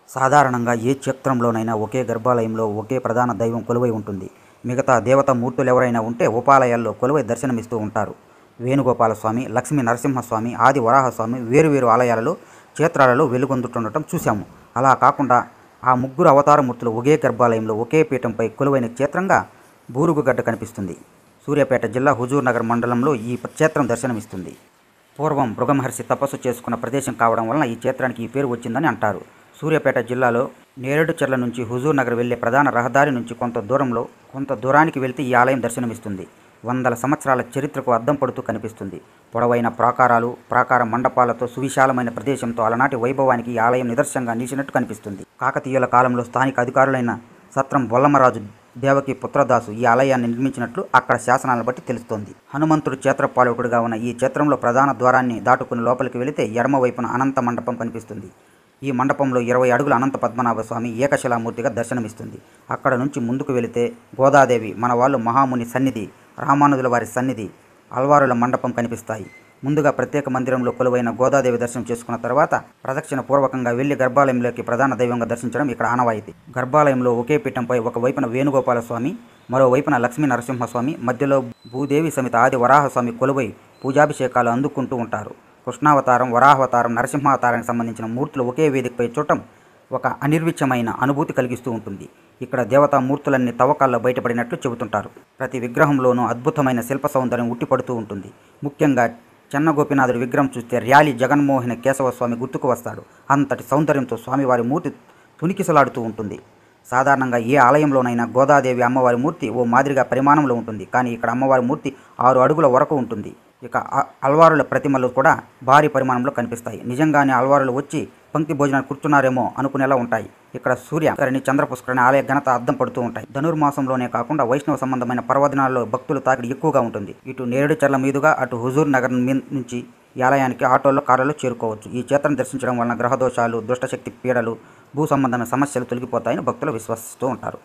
సాధారణంగా ఏ క్షేత్రంలోనైనా ఒకే గర్భాలయంలో ఒకే ప్రధాన దైవం కొలువై ఉంటుంది. మిగతా దేవతా మూర్తులెవరైనా ఉంటే ఉపాలయాల్లో కొలువై దర్శనమిస్తూ ఉంటారు. వేణుగోపాలస్వామి, లక్ష్మీ నరసింహస్వామి, ఆది వరాహస్వామి వేరువేరు ఆలయాలలో, క్షేత్రాలలో వెలుగొందుతుండటం చూశాము. అలా కాకుండా ఆ ముగ్గురు అవతారమూర్తులు ఒకే గర్భాలయంలో ఒకే పీఠంపై కొలువైన క్షేత్రంగా బూరుగుగడ్డ కనిపిస్తుంది. సూర్యాపేట జిల్లా హుజూర్ నగర్ మండలంలో ఈ క్షేత్రం దర్శనమిస్తుంది. పూర్వం భృగమహర్షి తపస్సు చేసుకున్న ప్రదేశం కావడం వలన ఈ క్షేత్రానికి ఈ పేరు వచ్చిందని అంటారు. సూర్యాపేట జిల్లాలో నేరేడుచెర్ల నుంచి హుజూర్ నగర్ వెళ్లే ప్రధాన రహదారి నుంచి కొంత దూరానికి వెళ్తే ఈ ఆలయం దర్శనమిస్తుంది. వందల సంవత్సరాల చరిత్రకు అద్దం పడుతూ కనిపిస్తుంది. పొడవైన ప్రాకార మండపాలతో సువిశాలమైన ప్రదేశంతో అలనాటి వైభవానికి ఈ ఆలయం నిదర్శనంగా నిలిచినట్టు కనిపిస్తుంది. కాకతీయుల కాలంలో స్థానిక అధికారులైన సత్రం బొల్లమరాజు దేవకి పుత్రదాసు ఈ ఆలయాన్ని నిర్మించినట్లు అక్కడ శాసనాలను బట్టి తెలుస్తోంది. హనుమంతుడు క్షేత్రపాలకుడిగా ఉన్న ఈ క్షేత్రంలో ప్రధాన ద్వారాన్ని దాటుకుని లోపలికి వెళితే ఎడమ వైపున అనంత మండపం కనిపిస్తుంది. ఈ మండపంలో 20 అడుగుల అనంత పద్మనాభ స్వామి ఏకశిలామూర్తిగా దర్శనమిస్తుంది. అక్కడ నుంచి ముందుకు వెళితే గోదాదేవి, మన వాళ్ళు మహాముని సన్నిధి, రామానుజుల వారి సన్నిధి, అల్వారుల మండపం కనిపిస్తాయి. ముందుగా ప్రత్యేక మందిరంలో కొలువైన గోదాదేవి దర్శనం చేసుకున్న తర్వాత ప్రదక్షిణ పూర్వకంగా వెళ్లి గర్భాలయంలోకి ప్రధాన దైవంగా దర్శించడం ఇక్కడ ఆనవాయితీ. గర్భాలయంలో ఒకే పీఠంపై ఒకవైపున వేణుగోపాల స్వామి, మరోవైపున లక్ష్మీ నరసింహస్వామి, మధ్యలో భూదేవి సమిత ఆది వరాహస్వామి కొలువై పూజాభిషేకాలు అందుకుంటూ ఉంటారు. కృష్ణావతారం, వరాహావతారం, నరసింహావతారానికి సంబంధించిన మూర్తులు ఒకే వేదికపై చూడటం ఒక అనిర్విచ్యమైన అనుభూతి కలిగిస్తూ ఉంటుంది. ఇక్కడ దేవతా మూర్తులన్నీ తవ్వకాల్లో బయటపడినట్లు చెబుతుంటారు. ప్రతి విగ్రహంలోనూ అద్భుతమైన శిల్ప సౌందర్యం ఉట్టిపడుతూ ఉంటుంది. ముఖ్యంగా చెన్నగోపినాథుడి విగ్రహం చూస్తే ర్యాలీ జగన్మోహన కేశవస్వామి గుర్తుకు వస్తాడు. అంతటి సౌందర్యంతో స్వామివారి మూర్తి తునికిసలాడుతూ ఉంటుంది. సాధారణంగా ఏ ఆలయంలోనైనా గోదాదేవి అమ్మవారి మూర్తి ఓ మాదిరిగా పరిమాణంలో ఉంటుంది. కానీ ఇక్కడ అమ్మవారి మూర్తి 6 అడుగుల వరకు ఉంటుంది. ఇక అల్వారుల ప్రతిమలు కూడా భారీ పరిమాణంలో కనిపిస్తాయి. నిజంగానే అల్వారులు వచ్చి పంక్తి భోజనాలు కూర్చున్నారేమో అనుకునేలా ఉంటాయి. ఇక్కడ సూర్యకరణి, చంద్రపుష్కరణి ఆలయ ఘనత అద్దం పడుతూ ఉంటాయి. ధనుర్మాసంలోనే కాకుండా వైష్ణవ సంబంధమైన పర్వదినాల్లో భక్తుల తాకిడి ఎక్కువగా ఉంటుంది. ఇటు నేరేడుచెర్ల మీదుగా అటు హుజూర్ నగర్ నుంచి ఈ ఆలయానికి ఆటోల్లో, కార్లలో చేరుకోవచ్చు. ఈ క్షేత్రం దర్శించడం వలన గ్రహదోషాలు, దుష్టశక్తి పీడలు, భూ సంబంధమైన సమస్యలు తొలగిపోతాయని భక్తులు విశ్వసిస్తూ ఉంటారు.